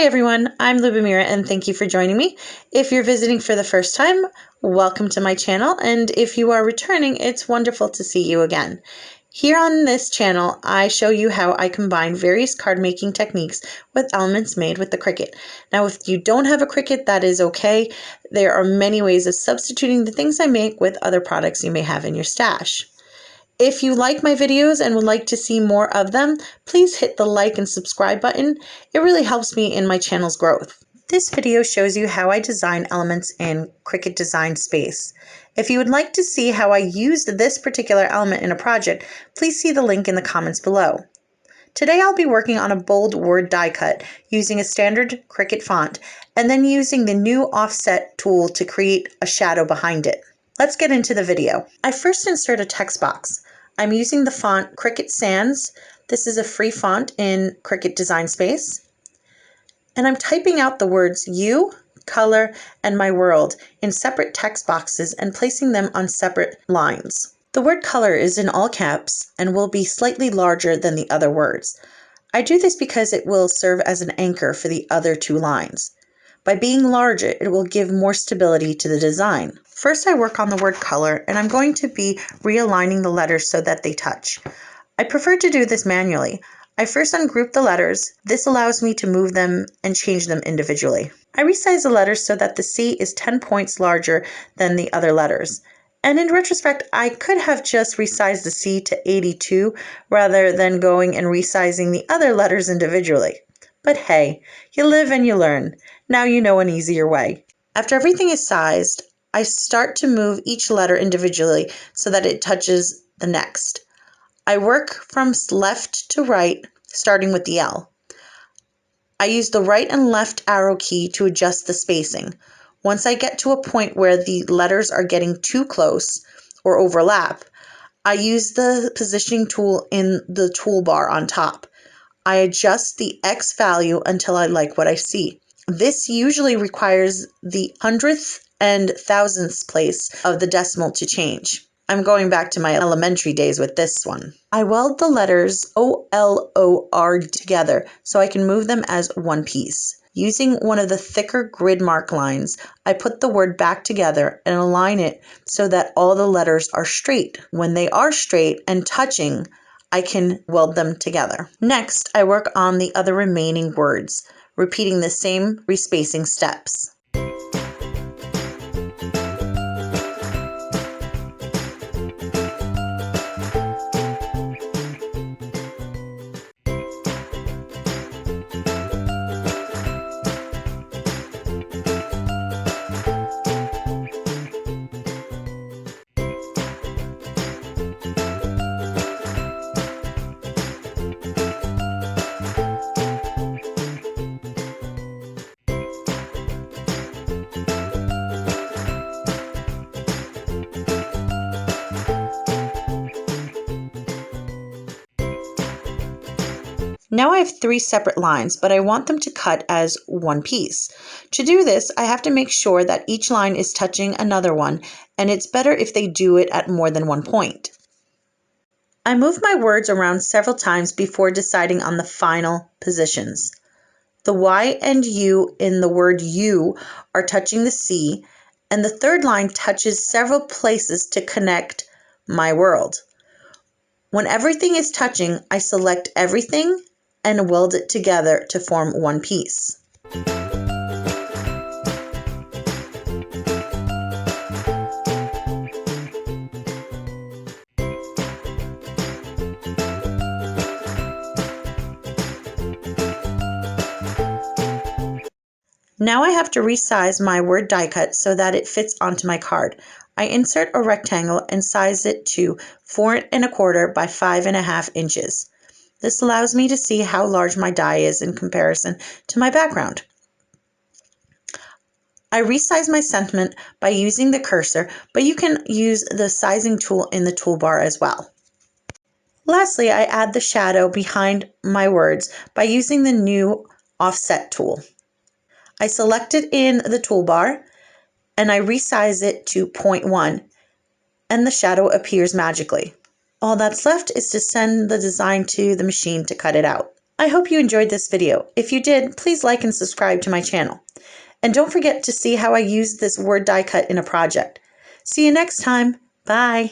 everyone, I'm Lubomira and thank you for joining me. If you're visiting for the first time, welcome to my channel, and if you are returning, it's wonderful to see you again. Here on this channel, I show you how I combine various card making techniques with elements made with the Cricut. Now, if you don't have a Cricut, that is okay. There are many ways of substituting the things I make with other products you may have in your stash. If you like my videos and would like to see more of them, please hit the like and subscribe button. It really helps me in my channel's growth. This video shows you how I design elements in Cricut Design Space. If you would like to see how I used this particular element in a project, please see the link in the comments below. Today I'll be working on a bold word die cut using a standard Cricut font and then using the new offset tool to create a shadow behind it. Let's get into the video. I first insert a text box. I'm using the font Cricut Sans. This is a free font in Cricut Design Space. And I'm typing out the words you, color, and my world in separate text boxes and placing them on separate lines. The word color is in all caps and will be slightly larger than the other words. I do this because it will serve as an anchor for the other two lines. By being larger, it will give more stability to the design. First, I work on the word color, and I'm going to be realigning the letters so that they touch. I prefer to do this manually. I first ungroup the letters. This allows me to move them and change them individually. I resize the letters so that the C is 10 points larger than the other letters. And in retrospect, I could have just resized the C to 82 rather than going and resizing the other letters individually. But hey, you live and you learn. Now you know an easier way. After everything is sized, I start to move each letter individually so that it touches the next. I work from left to right, starting with the L. I use the right and left arrow key to adjust the spacing. Once I get to a point where the letters are getting too close or overlap, I use the positioning tool in the toolbar on top. I adjust the X value until I like what I see. This usually requires the hundredth and thousandth place of the decimal to change. I'm going back to my elementary days with this one. I weld the letters O-L-O-R together so I can move them as one piece. Using one of the thicker grid mark lines, I put the word back together and align it so that all the letters are straight. When they are straight and touching, I can weld them together. Next, I work on the other remaining words, repeating the same respacing steps. Now I have 3 separate lines, but I want them to cut as one piece. To do this, I have to make sure that each line is touching another one, and it's better if they do it at more than one point. I move my words around several times before deciding on the final positions. The Y and U in the word you are touching the C, and the third line touches several places to connect my world. When everything is touching, I select everything and weld it together to form one piece. Now I have to resize my word die cut so that it fits onto my card. I insert a rectangle and size it to 4 1/4 by 5 1/2 inches. This allows me to see how large my die is in comparison to my background. I resize my sentiment by using the cursor, but you can use the sizing tool in the toolbar as well. Lastly, I add the shadow behind my words by using the new offset tool. I select it in the toolbar and I resize it to 0.1 and the shadow appears magically. All that's left is to send the design to the machine to cut it out. I hope you enjoyed this video. If you did, please like and subscribe to my channel. And don't forget to see how I use this word die cut in a project. See you next time. Bye.